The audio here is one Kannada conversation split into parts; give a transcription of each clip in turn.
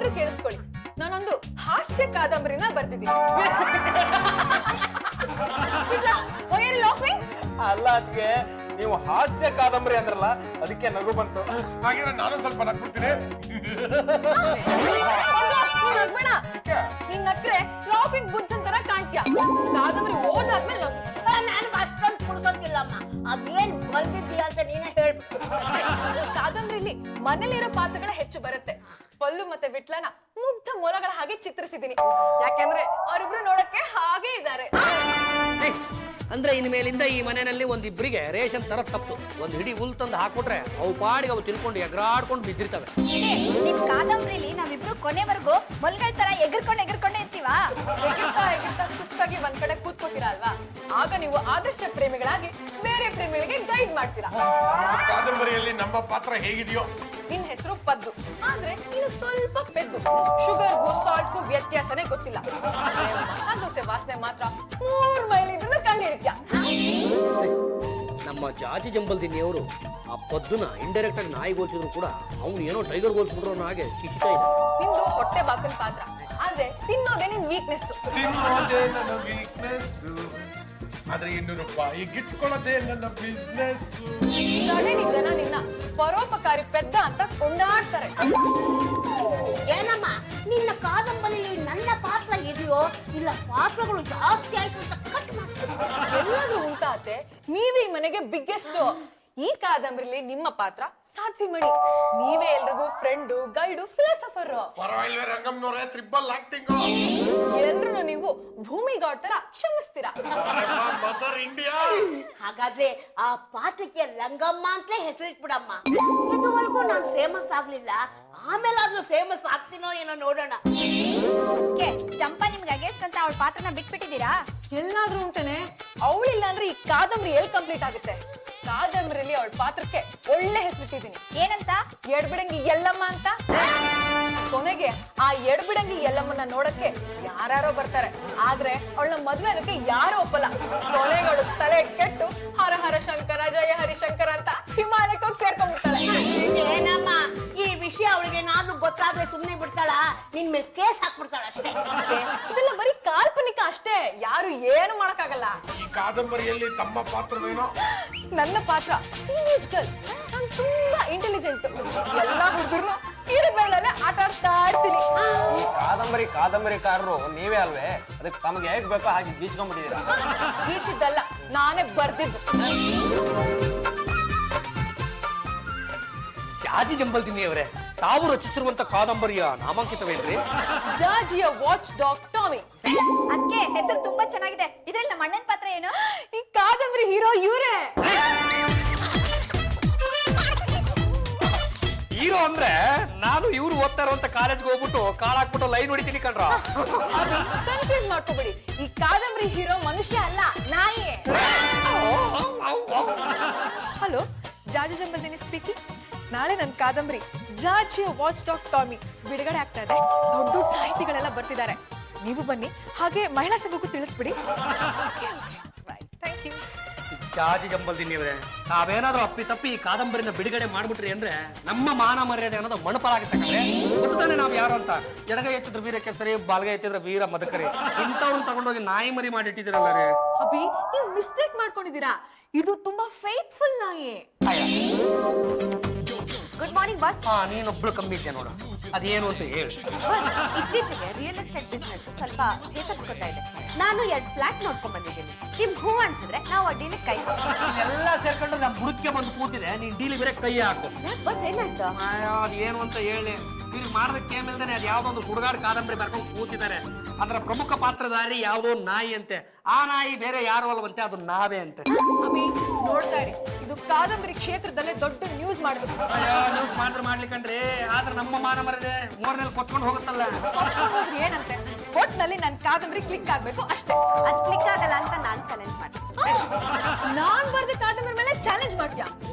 ಎಲ್ಲರೂ ಕೇಳಿಸ್ಕೊಳ್ಳಿ, ನಾನೊಂದು ಹಾಸ್ಯ ಕಾದಂಬರಿನ ಬರ್ತಿದ್ದೀನಿ. ಅಲ್ಲ ಅದ್ಕೆ ನೀವು ಹಾಸ್ಯ ಕಾದಂಬರಿ ಅಂದ್ರಲ್ಲ, ಅದಕ್ಕೆ ನಗು ಬಂತು. ಹಾಗಿದ್ರೆ ನಾನು ಸ್ವಲ್ಪ ನಗ್ಬಿಡ್ತೀನಿ. ನೀನ್ ನಕ್ರೆ ಲಾಫಿಂಗ್ ಬುದ್ಧನ್ ತರ ಕಾಣ್ತೀಯ. ಕಾದಂಬರಿ ಓದಾದ್ಮೇಲೆ ನನಗೆ ಅಷ್ಟೊಂದು ಕುಡ್ಸೋದಿಲ್ಲಮ್ಮ. ಅದೇನ್ ಬಂದಿದ್ದೀಯ ಅಂತ ನೀನೇ ಹೇಳ್ಬಿಟ್ಟು. ಕಾದಂಬರಿಲಿ ಮನೇಲಿರೋ ಪಾತ್ರಗಳ ಹೆಚ್ಚು ಬರುತ್ತೆ. ಪಲ್ಲು ಮತ್ತೆ ವಿಟ್ಲನ ಮುಗ್ಧ ಮೊಲಗಳ ಹಾಗೆ ಚಿತ್ರಿಸಿದೀನಿ, ಯಾಕೆಂದ್ರೆ ಅವರಿಬ್ರು ನೋಡಕ್ಕೆ ಹಾಗೆ ಇದ್ದಾರೆ. ಅಂದ್ರೆ ಇನ್ಮೇಲಿಂದ ಈ ಮನೆಯಲ್ಲಿ ಒಂದಿಬ್ಬರಿಗೆ ರೇಷನ್ ತರ ತಪ್ಪು. ಒಂದ್ ಹಿಡಿ ಹುಲ್ ತಂದು ಹಾಕ್ಬಿಟ್ರೆ ಅವು ಪಾಡಿಗೆ ಅವು ತಿನ್ಕೊಂಡು ಎಗರಾಡ್ಕೊಂಡು ಬಿದ್ದಿರ್ತವೆ. ನಿಮ್ ಕಾದಂಬರಿಲಿ ನಾವಿಬ್ರು ಕೊನೆವರೆಗೂ ಮೊಲ್ಗಳ ತರ ಎಗರ್ಕೊಂಡೇ ಇರ್ತೀವಾ? ಎಗಿರ್ತಾ ಸುಸ್ತಾಗಿ ಒಂದ್ ಕಡೆ ಕೂತ್ಕೋತೀರಾ ಅಲ್ವಾ, ಆಗ ನೀವು ಆದರ್ಶ ಪ್ರೇಮಿಗಳಾಗಿ ಬೇರೆ ಪ್ರೇಮಿಗಳಿಗೆ ಗೈಡ್ ಮಾಡ್ತೀರಾ. ಕಾದಂಬರಿಯಲ್ಲಿ ನಮ್ಮ ಪಾತ್ರ ಹೇಗಿದೆಯೋ? ನಿನ್ ಹೆಸರು ಪದ್ದು, ಆದ್ರೆ ನೀನು ಸ್ವಲ್ಪ ಪೆದ್ದು. ಶುಗರ್ಗೂ ಸಾಲ್ಟ್ಗೂ ವ್ಯತ್ಯಾಸನೇ ಗೊತ್ತಿಲ್ಲ. ಮಸಾಲೆ ದೋಸೆ ವಾಸನೆ ಮಾತ್ರ 3 ಮೈಲ್ ಇದನ್ನ ಕಂಡಿರ್ತೀಯ. ನಮ್ಮ ಜಾಜಿ ಜಂಬಲ್ದಿನಿಯವರು ಆ ಪದ್ದುನ ಇಂಡೈರೆಕ್ಟ್ ಆಗಿ ನಾಯಿ ಗೋಲ್ಸಿದ್ರು ಕೂಡ ಅವ್ನು ಏನೋ ಟೈಗರ್ ಗೋಲ್ಸ್ಬಿಟ್ರು ಅನ್ನೋ ಹಾಗೆ ಕಿಶಿತಾ ಇದೆ. ನಿಮ್ದು ಹೊಟ್ಟೆ ಬಾಕನ್ ಪಾತ್ರ, ಆದ್ರೆ ತಿನ್ನೋದೇ ನಿನ್ ವೀಕ್ನೆಸ್. ತಿನ್ನೋದೇ ನನ್ನ ವೀಕ್ನೆಸ್, ಆದ್ರೆ 200 ರೂಪಾಯಿ ಗಿಟ್ಸ್ಕೊಳ್ಳೋದೇ ನನ್ನ ಬಿಸ್ನೆಸ್. ಜನ ನಿನ್ನ ಪರೋಪಕಾರಿ ಪೆದ್ದ ಅಂತ ಕೊಂಡಾಡ್ತಾರೆ. ಏನಮ್ಮ, ನಿನ್ನ ಕಾದಂಬರಿಯಲ್ಲಿ ನನ್ನ ಪಾತ್ರ ಇದೆಯೋ ಇಲ್ಲ ಪಾತ್ರಗಳು ಜಾಸ್ತಿ ಆಯ್ತು ಅಂತ ಕಟ್ ಮಾಡ್ತಾರೆ. ಎಲ್ಲಾದ್ರೂ ಉಂಟಾತೆ, ನೀವೇ ಈ ಮನೆಗೆ ಬಿಗ್ಗೆಸ್ಟ್. ಈ ಕಾದಂಬರಿಲಿ ನಿಮ್ಮ ಪಾತ್ರ ಸಾಧ್ವಿಮಣಿ. ನೀವೇ ಎಲ್ರಿಗೂ ಫ್ರೆಂಡು, ಗೈಡು, ಫಿಲಾಸಫರ್. ಪರವಾಗಿಲ್ವೇ ರಂಗಮ್ನವ್ರೆ, ಟ್ರಿಬಲ್ ಆಕ್ಟಿಂಗ್. ಎಲ್ರು ನೀವು ಭೂಮಿಗಾಡ್ ತರ ಕ್ಷಮಿಸ್ತೀರಾ. Mother India. ಹಾಗಾದ್ರೆ ಆ ಪಾತ್ರಕ್ಕೆ ಲಂಗಮ್ಮ ಅಂತಲೇ ಹೆಸರಿಟ್ಬಿಡಮ್ಮ. ಇದುವರೆಗೂ ನಾನು ಫೇಮಸ್ ಆಗ್ಲಿಲ್ಲ, ಆಮೇಲೆ ಅದು ಫೇಮಸ್ ಆಗ್ತೀನೋ ಏನೋ ನೋಡೋಣ. ಅದಕ್ಕೆ ಚಂಪಾ ನಿಮ್ಗೆ ಅಗೇಸ್ಟ್ ಅಂತ ಅವಳ ಪಾತ್ರನ ಬಿಟ್ಬಿಟ್ಟಿದ್ದೀರಾ? ಎಲ್ಲಾದ್ರೂ ಉಂಟೇನೆ, ಅವಳಿಲ್ಲ ಅಂದ್ರೆ ಈ ಕಾದಂಬರಿ ಎಲ್ಲಿ ಕಂಪ್ಲೀಟ್ ಆಗುತ್ತೆ? ಕಾದಂಬರಿಯಲ್ಲಿ ಅವಳ ಪಾತ್ರಕ್ಕೆ ಒಳ್ಳೆ ಹೆಸರಿಟ್ಟಿದ್ದೀನಿ. ಏನಂತ? ಎಡ್ಬಿಡಂಗಿ ಎಲ್ಲಮ್ಮ ಅಂತ. ಕೊನೆಗೆ ಆ ಎಡ್ಬಿಡಂಗಿ ಎಲ್ಲಮ್ಮನ ನೋಡಕ್ಕೆ ಯಾರ್ಯಾರೋ ಬರ್ತಾರೆ, ಆದ್ರೆ ಅವಳನ್ನ ಮದ್ವೆ ಆಗಕ್ಕೆ ಯಾರು ಒಪ್ಪಲ್ಲ. ಕೊನೆಗೆ ಅವಳು ತಲೆ ಕೆಟ್ಟು ಹರ ಹರ ಶಂಕರ ಜಯ ಹರಿಶಂಕರ ಅಂತ ಹಿಮಾಲಯಕ್ಕೆ ಹೋಗಿ ಸೇರ್ಕೊಂಡ್ಬಿಡ್ತಾಳೆ. ಏನಮ್ಮ, ಈ ವಿಷಯ ಅವಳಿಗೆ ಏನಾದ್ರೂ ಗೊತ್ತಾದ್ರೆ ಸುಮ್ನೆ ಬಿಡ್ತಾಳ? ನಿನ್ ಮೇಲೆ ಕೇಸ್ ಹಾಕ್ಬಿಡ್ತಾಳ ಅಷ್ಟೇ. ಇದೆಲ್ಲ ಬರೀ ಕಾಲ್ಪನಿಕ ಅಷ್ಟೇ, ಯಾರು ಏನು ಮಾಡಕ್ಕಾಗಲ್ಲ. ಈ ಕಾದಂಬರಿಯಲ್ಲಿ ತಮ್ಮ ಪಾತ್ರವೇನೋ? ನನ್ನ ಪಾತ್ರ ಟೀನೇಜ್ ಗರ್ಲ್. ನಾನು ತುಂಬಾ ಇಂಟೆಲಿಜೆಂಟ್. ಎಲ್ಲಾ ಹುಡುಗರು ಕೀರು ಬೆರಳಲ್ಲೇ ಆಟ ಆಡ್ತಾ ಇರ್ತೀನಿ. ಈ ಕಾದಂಬರಿಕಾರರು ನೀವೇ ಅಲ್ವೇ? ಅದಕ್ಕೆ ತಮಗೆ ಹೇಗ್ ಬೇಕೋ ಹಾಗೆ ಗೀಚ್ಕೊಂಡ್ಬಿಟ್ಟಿದ್ದೀರಾ. ಗೀಚಿದ್ದಲ್ಲ, ನಾನೇ ಬರ್ದಿದ್ದು. ಜಾಜಿ ಜಂಬಲ್ದಿನಿಯವರೇ, ತಾವು ರಚಿಸಿರುವಂತ ಕಾದಂಬರಿಯ ನಾಮಾಂಕಿತವೇನ್ರಿ? ಜಾಜಿಯ ವಾಚ್ ಡಾಗ್ ಟಾಮಿ. ಅದಕ್ಕೆ ಹೆಸರು ತುಂಬಾ ಚೆನ್ನಾಗಿದೆ. ಇದ್ರಲ್ಲಿ ನಮ್ಮ ಅಣ್ಣನ ಪಾತ್ರ ಏನು? ಈ ಕಾದಂಬರಿ ಹೀರೋ ಇವರೇ. ಹೀರೋ ಅಂದ್ರೆ ನಾನು ಇವ್ರು ಓದ್ತಾ ಇರುವಂತ ಕಾಲೇಜ್ಗೆ ಹೋಗ್ಬಿಟ್ಟು ಕಾಳಾಕ್ಬಿಟ್ಟು ಲೈನ್ ಹೊಡಿತೀನಿ ಕಣ್ರ. ಕನ್ಫ್ಯೂಸ್ ಮಾಡ್ಕೋಬೇಡಿ, ಈ ಕಾದಂಬರಿ ಹೀರೋ ಮನುಷ್ಯ ಅಲ್ಲ, ನಾಯಿಯೇ. ಹಲೋ, ಜಾಜಿ ಜಂಬಲ್ದಿನಿ ಸ್ಪೀಕಿಂಗ್. ನಾಳೆ ನನ್ನ ಕಾದಂಬರಿ ಜಾಜಿಯ ವಾಚ್ ಡಾಗ್ ಟಾಮಿ ಬಿಡುಗಡೆ ಆಗ್ತಾ ಇದೆ. ದೊಡ್ಡ ದೊಡ್ಡ ಸಾಹಿತಿಗಳೆಲ್ಲ ಬರ್ತಿದ್ದಾರೆ, ನೀವು ಬನ್ನಿ. ಹಾಗೆ ಮಹಿಳಾ ಸಂಘಕ್ಕೂ ತಿಳಿಸ್ಬಿಡಿ. Thank you. ಜಾಜಿ ಜಂಬಲ್ದಿನಿಯವರೇ, ನಾವೇನಾದ್ರೂ ಅಪ್ಪಿ ತಪ್ಪಿ ಈ ಕಾದಂಬರಿನ ಬಿಡುಗಡೆ ಮಾಡ್ಬಿಟ್ರಿ ಅಂದ್ರೆ ನಮ್ಮ ಮಾನ ಮರ್ಯಾದೆ ಅನ್ನೋದು ಮಣಪಾಲಾಗುತ್ತೆ. ಗೊತ್ತಾನೆ ನಾವ್ ಯಾರು ಅಂತ. ಎಡಗೈ ಎತ್ತಿದ್ರೆ ವೀರ ಕೆಸರಿ, ಬಾಲ್ಗೈ ಎತ್ತಿದ್ರೆ ವೀರ ಮದಕರಿ. ಇಂಥವ್ರನ್ನ ತಗೊಂಡೋಗಿ ನಾಯಿ ಮರಿ ಮಾಡಿಟ್ಟಿದ್ದೀರಲ್ಲ ರೀ. ಅಭಿ, ನೀವು ಮಿಸ್ಟೇಕ್ ಮಾಡ್ಕೊಂಡಿದ್ದೀರಾ. ಇದು ತುಂಬಾ ಫೇತ್ಫುಲ್ ನಾಯಿ. Good morning boss. ನೀನೊಬ್ಳು ಕಮ್ಮಿ ಇದ್ದೆ ನೋಡು, ಅದೇನು ಅಂತ ಹೇಳಿ. ಇತ್ತೀಚೆಗೆ ರಿಯಲ್ ಎಸ್ಟೇಟ್ ಬಿಸ್ನೆಸ್ ಸ್ವಲ್ಪ ಚೇತರಿಸ್ಕೊತಾ ಇದೆ. ನಾನು 2 ಫ್ಲಾಟ್ ನೋಡ್ಕೊಂಡ್ ಬಂದಿದ್ದೀನಿ. ನಿಮ್ ಹೂ ಅನ್ಸಿದ್ರೆ ನಾವು ಆ ಡೀಲಿಗೆ ಕೈ ಎಲ್ಲ ಸೇರ್ಕೊಂಡು ನಮ್ ಬುಡಕ್ಕೆ ಬಂದು ಕೂತಿದೆ. ನೀನ್ ಡೀಲಿ ಬೇರೆ ಕೈ ಹಾಕು. ಬಸ್ ಏನಾಯ್ತು? ಅದೇನು ಅಂತ ಹೇಳಿ ಇಲ್ಲಿ ಮಾಡೋದಕ್ಕೆ ಏನಿಲ್ದಾನೆ ಅದು ಯಾವ್ದೋ ಒಂದು ಹುಡುಗಾಡ್ ಕಾದಂಬರಿ ಬರ್ಕೊಂಡು ಕೂತಿದ್ದಾರೆ. ಅದರ ಪ್ರಮುಖ ಪಾತ್ರಧಾರಿ ಯಾವ್ದೋ ನಾಯಿ ಅಂತೆ. ಆ ನಾಯಿ ಬೇರೆ ಯಾರು ಅಲ್ವಂತೆ, ಅದು ನಾವೇ ಅಂತೆ. ಅಭಿ ನೋಡ್ತಾ ಇರಿ, ಇದು ಕಾದಂಬರಿ ಕ್ಷೇತ್ರದಲ್ಲೇ ದೊಡ್ಡ ನ್ಯೂಸ್ ಮಾಡಬೇಕು. ನ್ಯೂಸ್ ಮಾಡ್ಲಿಕ್ಕಂಡ್ರಿ, ಆದ್ರೆ ನಮ್ಮ ಮಾನ ಮರದೆ ಮೂರನೇಲಿ ಕೊಚ್ಕೊಂಡು ಹೋಗುತ್ತಲ್ಲ. ಕೊಚ್ಕೊಂಡು ಹೋದ್ರೆ ಏನಂತೆ, ಒಟ್ನಲ್ಲಿ ನನ್ ಕಾದಂಬರಿ ಕ್ಲಿಕ್ ಆಗ್ಬೇಕು ಅಷ್ಟೇ. ಅದ್ ಕ್ಲಿಕ್ ಆಗಲ್ಲ ಅಂತ ನಾನ್ ಚಾಲೆಂಜ್ ಮಾಡ್ತೀನಿ. ನಾನ್ ಬರ್ದ ಕಾದಂಬರಿ ಮೇಲೆ ಚಾಲೆಂಜ್ ಮಾಡ್ತೀಯ?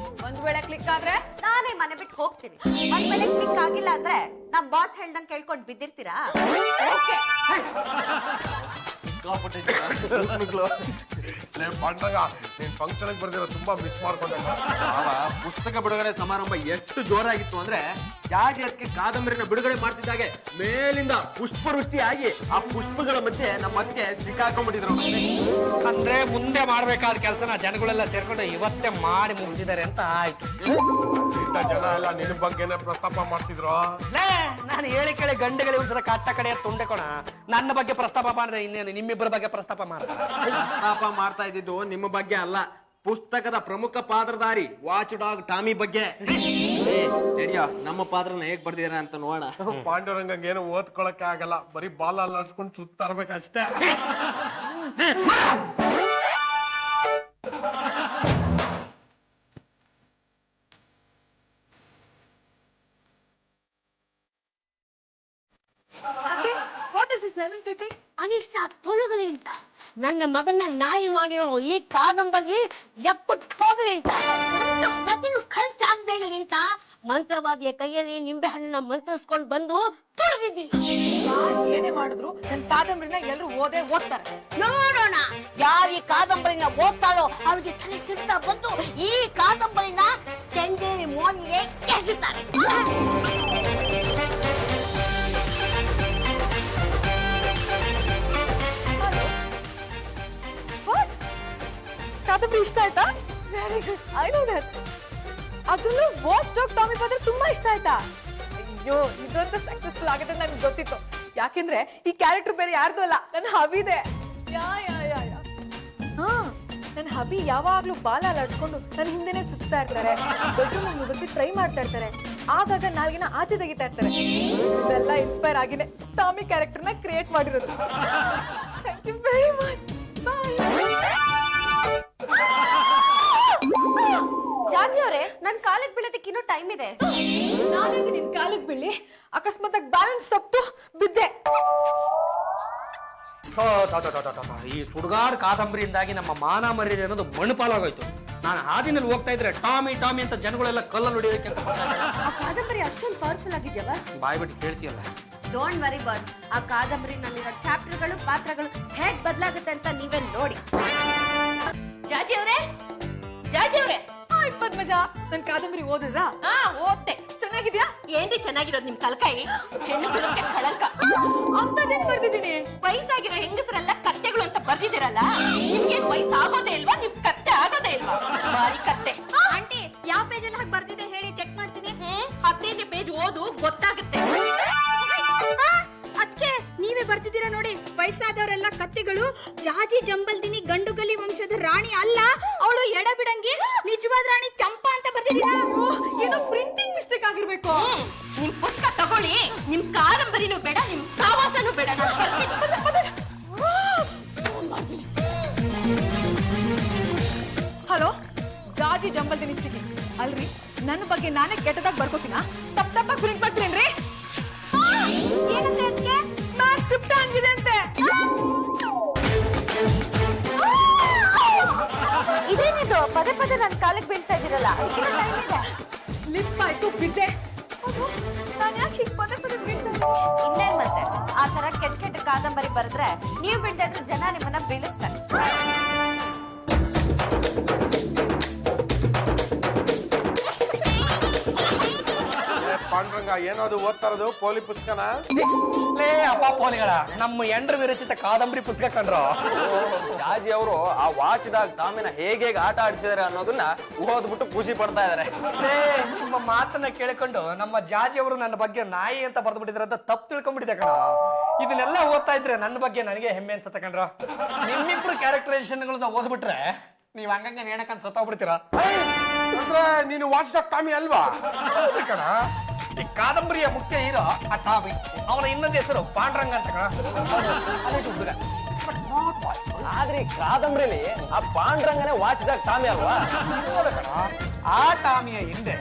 ಒಂದ್ ವೇಳೆ ಕ್ಲಿಕ್ ಆದ್ರೆ ನಾನೇ ಮನೆ ಬಿಟ್ಟು ಹೋಗ್ತೀನಿ. ಒಂದ್ ವೇಳೆ ಕ್ಲಿಕ್ ಆಗಿಲ್ಲ ಅಂದ್ರೆ ನಮ್ ಬಾಸ್ ಹೇಳ್ದಂಗ್ ಕೇಳ್ಕೊಂಡ್ ಬಿದ್ದಿರ್ತೀರಾ? ಓಕೆ. ಬಂದಾಗ ನೀನ್ ಫಂಕ್ಷನ್ ಬರ್ದಿರೋ ತುಂಬಾ ಮಿಸ್ ಮಾಡ್ಕೊಂಡೆ. ಪುಸ್ತಕ ಬಿಡುಗಡೆ ಸಮಾರಂಭ ಎಷ್ಟು ಜೋರಾಗಿತ್ತು ಅಂದ್ರೆ ಜಾಜಿ ಅದಕ್ಕೆ ಕಾದಂಬರಿನ ಬಿಡುಗಡೆ ಮಾಡ್ತಿದ್ದಾಗೆ ಮೇಲಿಂದ ಪುಷ್ಪವೃಷ್ಟಿ ಆಗಿ ಆ ಪುಷ್ಪಗಳ ಮಧ್ಯೆ ನಮ್ಮ ಅತ್ತೆ ಸಿಕ್ಕಾಕೊಂಡ್ಬಿಟ್ಟಿದ್ರು. ಅಂದ್ರೆ ಮುಂದೆ ಮಾಡ್ಬೇಕಾದ ಕೆಲಸನ ಜನಗಳೆಲ್ಲ ಸೇರ್ಕೊಂಡು ಇವತ್ತೇ ಮಾಡಿ ಮುಗಿಸಿದ್ದಾರೆ ಅಂತ ಆಯ್ತು. ಇಂಥ ಜನ ಎಲ್ಲ ನಿನ್ ಬಗ್ಗೆನೆ ಪ್ರಸ್ತಾಪ ಮಾಡ್ತಿದ್ರು. ನಾನು ಹೇಳಿ ಕೇಳಿ ಗಂಡುಗಳಿಗೆ ಒಂದ್ಸಲ ಕಟ್ಟ ಕಡೆ ತುಂಡೆ ಕೊಣ ನನ್ನ ಬಗ್ಗೆ ಪ್ರಸ್ತಾಪ ಮಾಡಿದ್ರೆ ಇನ್ನೇನು ನಿಮ್ಮಿಬ್ಬರ ಬಗ್ಗೆ ಪ್ರಸ್ತಾಪ ಮಾಡ್ತಾ ಇದ್ದಿದ್ದು ನಿಮ್ಮ ಬಗ್ಗೆ ಅಲ್ಲ, ಪುಸ್ತಕದ ಪ್ರಮುಖ ಪಾತ್ರಧಾರಿ ವಾಚ್ ಡಾಗ್ ಟಾಮಿ ಬಗ್ಗೆ. ನಡಿಯೋ ನಮ್ಮ ಪಾತ್ರನ ಹೇಗ್ ಬರ್ದಿರ ಅಂತ ನೋಡೋಣ. ಪಾಂಡುರಂಗಂಗೆ ಏನು ಓದ್ಕೊಳಕ್ಕೆ ಆಗಲ್ಲ, ಬರೀ ಬಾಲ ಅಲ್ಲಾಡ್ಸ್ಕೊಂಡು ಸುತ್ತಾ ಇರ್ಬೇಕಷ್ಟೇ. ಅನಿಷ್ಟ ತೊಲಗಲಿ ಅಂತ ನನ್ನ ಮಗನ ನಾಯಿ ಮಾಡಿರೋ ಈ ಕಾದಂಬರಿ ಎಪ್ಪತ್ತು ಹೋಗಲಿ ಅಂತ ಪ್ರತಿಯೊಂದು ಖರ್ಚಾಗ್ದೇನೆ ಅಂತ ಮಂತ್ರವಾದಿಯ ಕೈಯಲ್ಲಿ ನಿಂಬೆ ಹಣ್ಣನ್ನ ಮಂತ್ರಿಸ್ಕೊಂಡು ಬಂದು ತುಳಿದಿದ್ದೀನಿ. ಏನೇ ಮಾಡಿದ್ರು ನನ್ ಕಾದಂಬರಿನ ಎಲ್ರು ಓದ್ತಾರೆ. ನೋಡೋಣ ಯಾರು ಈ ಕಾದಂಬರಿನ ಓದ್ತಾರೋ ಅವ್ರಿಗೆ ತಲೆ ಸಿಡ್ತಾ ಬಂದು ಈ ಕಾದಂಬರಿನ ಕೆಂಗೇರಿ ಮೋನಿಗೆ ಎಸೆತಾರೆ. ಕಾದಂಬರಿ ಇಷ್ಟ ಆಯ್ತಾ? Very good, I know that. ಅದನ್ನು ವಾಚ್ ಡಾಗ್ ಟಾಮಿ ಪಾತ್ರ ತುಂಬಾ ಇಷ್ಟ ಆಯ್ತಾ? ಅಯ್ಯೋ, ಇದಂತೂ ಸಕ್ಸಸ್ಫುಲ್ ಆಗುತ್ತೆ ನನ್ಗೆ ಗೊತ್ತಿತ್ತು. ಯಾಕೆಂದ್ರೆ ಈ ಕ್ಯಾರೆಕ್ಟರ್ ಬೇರೆ ಯಾರ್ದು ಅಲ್ಲ, ನನ್ನ ಹಬಿದೆ. ಯಾ ಯಾ ಯಾ ಯಾ ಹಾ, ನನ್ನ ಹಬಿ ಯಾವಾಗ್ಲೂ ಬಾಲ ಅಲ್ಲಾಡ್ಸ್ಕೊಂಡು ನನ್ನ ಹಿಂದೆನೆ ಸುತ್ತಾ ಇರ್ತಾರೆ, ಬೆಡ್ರೂಮ್ ಮುಗಿಸಿ ಟ್ರೈ ಮಾಡ್ತಾ ಇರ್ತಾರೆ, ಆಗಾಗ ನಾಲ್ಗಿನ ಆಚೆ ತೆಗಿತಾ ಇರ್ತಾರೆ. ಇದೆಲ್ಲ ಇನ್ಸ್ಪೈರ್ ಆಗಿನೇ ಟಾಮಿ ಕ್ಯಾರೆಕ್ಟರ್ನ ಕ್ರಿಯೇಟ್ ಮಾಡಿರೋದು. Thank you very much. Jaji ಅವರೇ, ನನ್ ಕಾಲಿಗೆ ಬೀಳೋದಕ್ಕೆ ಇನ್ನೂ ಟೈಮ್ ಇದೆ. ನಾನಾಗಿ ನಿನ್ ಕಾಲಿಗೆ ಬೀಳಿ ಅಕಸ್ಮಾತ್ ಬ್ಯಾಲೆನ್ಸ್ ತಪ್ಪು ಬಿದ್ದೆ. ಈ ಸುಡುಗಾಡ್ ಕಾದಂಬರಿಯಿಂದಾಗಿ ನಮ್ಮ ಮಾನ ಮರ್ಯಾದೆ ಅನ್ನೋದು ಮಣ್ಣುಪಾಲಾಗೋಯ್ತು. ನಾನು ಹಾದಿನಲ್ಲಿ ಹೋಗ್ತಾ ಇದ್ರೆ ಟಾಮಿ ಟಾಮಿ ಅಂತ ಜನಗಳೆಲ್ಲ ಕಲ್ಲಲ್ಲಿ ಹೊಡಿಯೋದಕ್ಕೆ ಅಂತ ಆ ಕಾದಂಬರಿ ಅಷ್ಟೊಂದು ಪವರ್ಫುಲ್ ಆಗಿದ್ಯಾ ಬಾಸ್? ಬಾಯ್ ಬಿಟ್ಟು ಕೇಳ್ತೀಯಲ್ಲ. ಡೋಂಟ್ ವರಿ ಬಾಸ್, ಆ ಕಾದಂಬರಿನಲ್ಲಿರೋ ಚಾಪ್ಟರ್ಗಳು ಪಾತ್ರಗಳು ಹೇಗ್ ಬದಲಾಗುತ್ತೆ ಅಂತ ನೀವೇ ನೋಡಿ. ಜಾಜಿ ಅವರೇ, ಜಾಜಿ ಅವರೇ. ಪದ್ಮಜ, ನನ್ ಕಾದಂಬರಿ ಓದಿದ್ರಾ? ಓದ್ತೆ. ಚೆನ್ನಾಗಿದ್ಯಾ? ಏನ್ರಿ ಚೆನ್ನಾಗಿರೋದು ನಿಮ್ ತಲಕಾಯಿ? ಹೆಣ್ಣು ಕುಲಕ್ಕೆ ಕಳಂಕ ಅಂತದೇನ್ ಬರ್ದಿದ್ದೀನಿ. ವಯಸ್ಸಾಗಿರೋ ಹೆಂಗಸರೆಲ್ಲ ಕತ್ತೆಗಳು ಅಂತ ಬರ್ದಿದ್ದೀರಲ್ಲ, ನಿಮ್ಗೇನ್ ವಯಸ್ಸಾಗೋದೇ ಇಲ್ವಾ? ನಿಮ್ ಕತ್ತೆ ಆಗೋದೇ ಇಲ್ವಾ? ಬಾರಿ ಕತ್ತೆ. ಆಂಟಿ, ಯಾವ ಪೇಜ್ ಅಲ್ಲಿ ಹಾಗೆ ಬರ್ದಿದೆ ಹೇಳಿ, ಚೆಕ್ ಮಾಡ್ತೀನಿ. 15ನೇ ಪೇಜ್ ಓದು, ಗೊತ್ತಾಗುತ್ತೆ. ಅದಕ್ಕೆ ನೀವೇ ಬರ್ತಿದ್ದೀರಾ ನೋಡಿ. ವಯಸ್ಸಾದವರೆಲ್ಲ ಕತ್ತೆಗಳು, ಜಾಜಿ ಜಂಬಲ್ದಿನಿ ಗಂಡುಗಲಿ ವಂಶದ ರಾಣಿ ಅಲ್ಲ, ಅವಳು ಎಡಬಿಡಂಗಿ ನಿಜವಾದ ರಾಣಿ ಚಂಪಾ ಅಂತ ಬರ್ತಿದ್ದೀರಾ. ಏನೋ ಪ್ರಿಂಟಿಂಗ್ ಮಿಸ್ಟೇಕ್ ಆಗಿರ್ಬೇಕು. ನಿಮ್ ಪುಸ್ತಕ ತಗೊಳ್ಳಿ, ನಿಮ್ ಕಾದಂಬರಿನೂ ಬೇಡ, ನಿಮ್ ಸಾವಾಸನೂ ಬೇಡ. ಹಲೋ, ಜಾಜಿ ಜಂಬಲ್ದಿನಿ ಸ್ಪೀಕಿಂಗ್. ಅಲ್ರಿ, ನನ್ನ ಬಗ್ಗೆ ನಾನೇ ಕೆಟ್ಟದಾಗ ಬರ್ಕೋತೀನ? ತಪ್ಪಾಗಿ ಪ್ರಿಂಟ್ ಮಾಡ್ತೀರೇನ್ರಿ? ಏನಂತೆ ಅದಕ್ಕೆ? ನಾನ್ ಸ್ಕ್ರಿಪ್ಟ್ ಹಂಗಿದೆ ಅಂತೆ. ಇದೇನಿದು ಪದೇ ಪದೇ ನನ್ನ ಕಾಲಿಗೆ ಬೀಳ್ತಾ ಇದ್ದೀರಲ್ಲ? ಸ್ಲಿಪ್ ಆಯ್ತು, ಬಿದ್ದೆ. ನಾನು ಯಾಕೆ ಹೀಗೆ ಪದೇ ಬೀಳ್ತಾ ಇದ್ದೀನಿ? ಇನ್ನೇನ್ ಮತ್ತೆ, ಆ ತರ ಕೆಟ್ಟ ಕೆಟ್ಟ ಕಾದಂಬರಿ ಬರೆದ್ರೆ ನೀವು ಬೀಳ್ತಾ ಇದ್ರೆ ಜನ ನಿಮ್ಮನ್ನ ಬೀಳಿಸ್ತಾರೆ. ಪಾಂಡುರಂಗ ಏನಾದ್ರು ಓದ್ತಾ ಇರೋದು ಪೋಲಿ ಪುಸ್ತಕನ? ಲೇ ಅಪ್ಪ ಪೋಲಿಗಳ, ನಮ್ಮ ಎಂಡ್ರ ವಿರಚಿತ ಕಾದಂಬರಿ ಪುಸ್ತಕ ಕಂಡ್ರು. ಜಾಜಿ ಅವರು ಆ ವಾಚ್ ಡಾಗ್ ಟಾಮಿನ ಹೇಗೆ ಆಟ ಆಡ್ತಿದಾರೆ ಅನ್ನೋದನ್ನ ಓದ್ಬಿಟ್ಟು ಖುಷಿ ಪಡ್ತಾ ಇದಾರೆ. ನಿಮ್ಮ ಮಾತನ್ನ ಕೇಳಿಕೊಂಡು ನಮ್ಮ ಜಾಜಿ ಅವರು ನನ್ನ ಬಗ್ಗೆ ನಾಯಿ ಅಂತ ಬರ್ದ್ಬಿಟ್ಟಿದ್ರೆ ಅಂತ ತಪ್ಪು ತಿಳ್ಕೊಂಡ್ಬಿಟ್ಟಿದೆ ಕಣ. ಇದನ್ನೆಲ್ಲ ಓದ್ತಾ ಇದ್ರೆ ನನ್ನ ಬಗ್ಗೆ ನನಗೆ ಹೆಮ್ಮೆ ಅನ್ಸುತ್ತೆ ಕಣ್ರ. ನಿಮ್ಮಿಬ್ರು ಕ್ಯಾರೆಕ್ಟರೈಸೇಷನ್ಗಳನ್ನ ಓದ್ಬಿಟ್ರೆ ನೀವ್ ಹಂಗಂಗ ನೇಣಕಂತ ಸತ್ತೋಗ್ಬಿಡ್ತೀರಾ. ಅಂದ್ರೆ ನೀನು ವಾಚ್ ಡಾಗ್ ಟಾಮಿ ಅಲ್ವಾ? ಹೌದು ಕಣ. ಈ ಕಾದಂಬರಿಯ ಮುಖ್ಯ ಹೀರೋ ಆ ಟಾಮಿ, ಅವನ ಇನ್ನೊಂದು ಹೆಸರು ಪಾಂಡುರಂಗ ಅಂತ ಕಣ. ಹುಡುಗ. ಆದ್ರೆ ಈ ಕಾದಂಬರಿಲಿ ಆ ಪಾಂಡುರಂಗನೇ ವಾಚ್ ಡಾಗ್ ಟಾಮಿ ಅಲ್ವಾ? ಹೌದು ಕಣ. ಆ ಟಾಮಿಯ ಹಿಂದೆ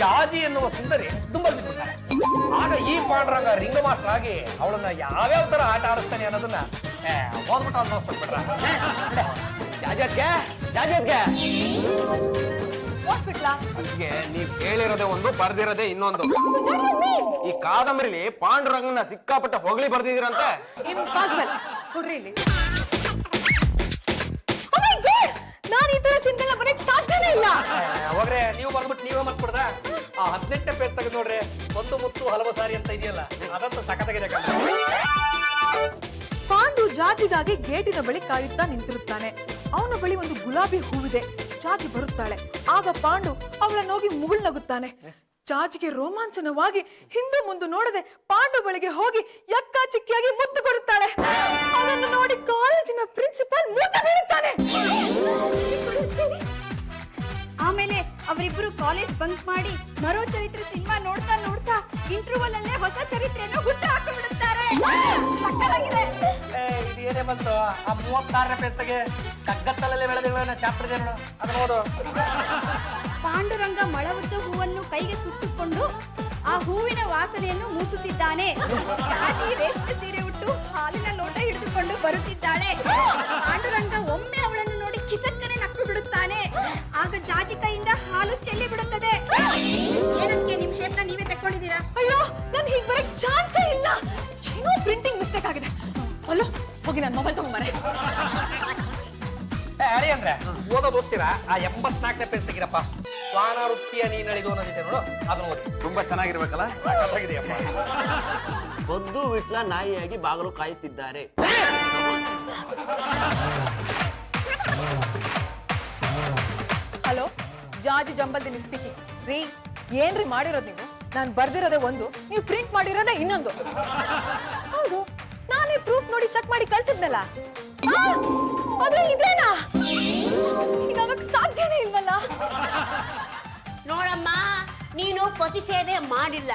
ಜಾಜಿ ಎನ್ನುವ ಸುಂದರಿ ತುಂಬಾ ಬಿದ್ದುಬಿಡ್ತಾರೆ. ಆಗ ಈ ಪಾಂಡುರಂಗ ರಿಂಗ ಮಾಸ್ಟರ್ ಆಗಿ ಅವಳನ್ನ ಯಾವ್ಯಾವ ತರ ಆಟ ಆಡಿಸ್ತಾನೆ ಅನ್ನೋದನ್ನ ಓದ್ಬಿಟ್ಟು ಅನ್ಸ್ಬಿಟ್ಬಿಟ್ರ. ಹೋಗ್ಬಿಟ್ಲಾ? ಅದಕ್ಕೆ ನೀವ್ ಹೇಳಿರೋದೇ ಒಂದು, ಬರ್ದಿರೋದೇ ಇನ್ನೊಂದು. ಈ ಕಾದಂಬರಿಲಿ ಪಾಂಡುರಂಗನ ಸಿಕ್ಕಾಪಟ್ಟ ಹೊಗಳಿ ಬರ್ದಿದ್ದೀರಂತೆ. ಇಂಪಾಸಿಬಲ್. ಕೊಡ್ರಿ ಇಲ್ಲಿ. Oh my God! ನಾನು ಈ ತರ ಇಲ್ಲ. ಹೋಗ್ರೆ ನೀವು ಬಂದ್ಬಿಟ್ಟು ನೀವೇ ಮಾಡ್ಕೊಡ್ದ ಆ 18ನೇ ಪೇಜ್ ತೆಗೆದು ನೋಡ್ರಿ, ಒಂದು ಮುತ್ತು ಹಲವು ಸಾರಿ ಅಂತ ಇದೆಯಲ್ಲ, ಅದಂತೂ ಸಖತ್ತಾಗಿದೆ ಕಣ್ಣ. ಪಾಂಡು ಜಾಜಿಗಾಗಿ ಗೇಟಿನ ಬಳಿ ಕಾಯುತ್ತಾ ನಿಂತಿರುತ್ತಾನೆ. ಅವನ ಬಳಿ ಒಂದು ಗುಲಾಬಿ ಹೂವಿದೆ. ಜಾಜಿ ಬರುತ್ತಾಳೆ. ಆಗ ಪಾಂಡು ಅವಳನ್ನೋಗಿ ಮುಗುಳ್ನಗುತ್ತಾನೆ. ಜಾಜಿಗೆ ರೋಮಾಂಚನವಾಗಿ ಹಿಂದೆ ಮುಂದೆ ನೋಡದೆ ಪಾಂಡು ಬಳಿಗೆ ಹೋಗಿ ಯಕ್ಕ ಚಿಕ್ಕಿಯಾಗಿ ಮುತ್ತು ಕೊಡುತ್ತಾಳೆ. ಅವನನ್ನು ನೋಡಿ ಕಾಲೇಜಿನ ಪ್ರಿನ್ಸಿಪಾಲ್ ಮೂರ್ಛೆ ಬೀಳುತ್ತಾನೆ. ಆಮೇಲೆ ಅವರಿಬ್ರು ಕಾಲೇಜ್ ಬಂಕ್ ಮಾಡಿ ಮರೋ ಚರಿತ್ರೆ ಸಿನಿಮಾ ನೋಡ್ತಾ ನೋಡ್ತಾ ಇಂಟರ್ವಲ್ ಅಲ್ಲೇ ಹೊಸ ಚರಿತ್ರೆಯನ್ನು ಹುಟ್ಟು ಹಾಕಿಬಿಡುತ್ತಾರೆ. ಇದೇನೇ ಬಂತು ಆ 36ನೇ ಪೇಜ್ ತೆಗೆ ಕಗ್ಗತ್ತಲಲ್ಲಿ ಬೆಳೆದ ಚಾಪ್ಟರ್ ಇದೆ ನೋಡು, ಅದನ್ನ ಓದು. ಪಾಂಡುರಂಗ ಮಳವದ್ದ ಹೂವನ್ನು ಕೈಗೆ ಸುತ್ತುಕೊಂಡು ಆ ಹೂವಿನ ವಾಸನೆಯನ್ನು ಮೂಸುತ್ತಿದ್ದಾನೆ. ಜಾಜಿ ರೇಷ್ಮೆ ಸೀರೆ ಉಟ್ಟು ಹಾಲಿನ ಲೋಟ ಹಿಡಿದುಕೊಂಡು ಬರುತ್ತಿದ್ದಾಳೆ. ಪಾಂಡುರಂಗ ಒಮ್ಮೆ ಅವಳನ್ನು ನೋಡಿ ಕಿಸಕ್ಕನೆ ನಕ್ಕು ಬಿಡುತ್ತಾನೆ. ಆಗ ಜಾಜಿ ಕೈಯಿಂದ ಹಾಲು ಚೆಲ್ಲಿ ಬಿಡುತ್ತದೆ. ಏನಕ್ಕೆ ನಿಮ್ ಶೇಪ್ನ ನೀವೇ ತಕ್ಕೊಂಡಿದ್ದೀರಾ? ಅಯ್ಯೋ, ನಾನು ಹೀಗೆ ಬರಕ್ ಚಾನ್ಸೇ ಇಲ್ಲ. ಏನೋ ಪ್ರಿಂಟಿಂಗ್ ಮಿಸ್ಟೇಕ್ ಆಗಿದೆ. ಅಲ್ಲೋ ಹೋಗಿ ನನ್ನ ಮೊಬೈಲ್ ತಗೊಂಬಾರೆ. ಹೇಳಿ ಅಂದ್ರೆ ಓದೋದು ಓದ್ತೀರಾ? ಆ 84ನೇ ಪೇಜ್ ತೆಗಿರಪ್ಪ. ಸ್ವಾನಾವೃತ್ತಿಯ ನೀನಳಿದು ಅನ್ನೋದಿದೆ ನೋಡು, ಅದನ್ನ ಓದಿ. ತುಂಬಾ ಚೆನ್ನಾಗಿರ್ಬೇಕಲ್ಲ. ಸಖತ್ತಾಗಿದೆಯಪ್ಪ. ಬದ್ದು ವಿಟ್ಲ ನಾಯಿಯಾಗಿ ಬಾಗಿಲು ಕಾಯುತ್ತಿದ್ದಾರೆ. ಹಲೋ, ಜಾಜಿ ಜಂಬಲ್ದಿನಿ ಸ್ಪೀಕಿಂಗ್. ರೀ, ಏನ್ರಿ ಮಾಡಿರೋದು ನೀವು? ನಾನು ಬರ್ದಿರೋದೇ ಒಂದು, ನೀವು ಪ್ರಿಂಟ್ ಮಾಡಿರೋದೇ ಇನ್ನೊಂದು. ಹೌದು, ನಾನೇ ಪ್ರೂಫ್ ನೋಡಿ ಚೆಕ್ ಮಾಡಿ ಕಳ್ಸಿದ್ನಲ್ಲ. ಅದು ಇದೇನಾ? ಇದಾಗಕ್ ಸಾಧ್ಯನೇ ಇಲ್ವಲ್ಲ. ನೋಡಮ್ಮ, ನೀನು ಪ್ರತಿಷೇಧೆ ಮಾಡಿಲ್ಲ.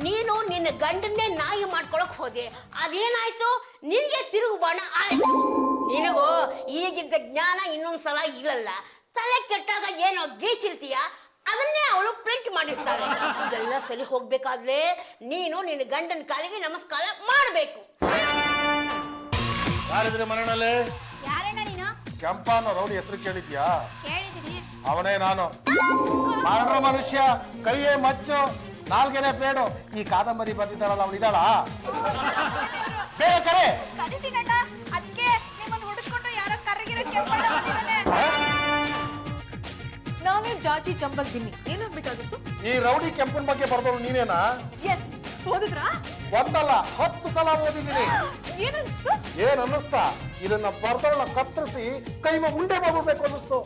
ನೀನು ನಿನ್ನ ಗಂಡನ್ನೇ ನಾಯಿ ಮಾಡ್ಕೊಳಕ್ ಹೋದೆ. ಅದೇನಾಯ್ತು? ನಿನ್ಗೆ ತಿರುಗು ಬಾಣ ಆಯ್ತು. ನಿನಗೂ ಈಗಿದ್ದ ಜ್ಞಾನ ಇನ್ನೊಂದ್ಸಲ ಇರಲ್ಲ. ತಲೆ ಕೆಟ್ಟಾಗ ಏನೋ ಗೀಚಿರ್ತೀಯ, ಅದನ್ನೇ ಅವಳು ಪ್ರಿಂಟ್ ಮಾಡಿರ್ತಾಳೆ. ಇದೆಲ್ಲ ಸರಿ ಹೋಗ್ಬೇಕಾದ್ರೆ ನೀನು ನಿನ್ನ ಗಂಡನ ಕಾಲಿಗೆ ನಮಸ್ಕಾರ ಮಾಡಬೇಕು. ಯಾರಿದ್ರೆ ಮನೆಯಲ್ಲಿ? ಯಾರಣ್ಣ ನೀನು? ಕೆಂಪ ಅನ್ನೋ ರೌಡಿ ಹೆಸರು ಕೇಳಿದ್ಯಾ? ಕೇಳಿದೀನಿ. ಅವನೇ ನಾನು. ಮಾಡ್ರ ಮನುಷ್ಯ, ಕೈಯೇ ಮಚ್ಚು, ನಾಲ್ಗೆನೆ ಬೇಡು. ಈ ಕಾದಂಬರಿ ಬರ್ತಿದ್ದಾಳಲ್ಲ, ಅವಳು ಇದ್ದಾಳ? ಬೇಗ ಕರೆ. ಕರಿತೀನಣ್ಣ. ಅದಕ್ಕೆ ನಿಮ್ಮನ್ನು ಹುಡುಕೊಂಡು ಯಾರೋ ಕರ್ಗಿರೋ ಕೆಂಪಣ್ಣ ಬಂದಿದ್ದಾನೆ. ನಾನೇ ಜಾಜಿ ಜಂಬಲ್ದಿನಿ. ಏನಾಗ್ಬೇಕಾಗಿತ್ತು? ಈ ರೌಡಿ ಕೆಂಪನ್ ಬಗ್ಗೆ ಬರ್ದವ್ರು ನೀನೇನಾ? ಎಸ್. ಓದಿದ್ರಾ? ಒಂದಲ್ಲ 10 ಸಲ ಓದಿದ್ದೀನಿ. ಏನನ್ಸ್ತು? ಏನ್ ಅನ್ನಿಸ್ತಾ? ಇದನ್ನ ಬರ್ದವ್ರನ್ನ ಕತ್ತರಿಸಿ ಕೈಮ ಉಂಡೆ ಮಾಡ್ಬೇಕು ಅನ್ನಿಸ್ತು.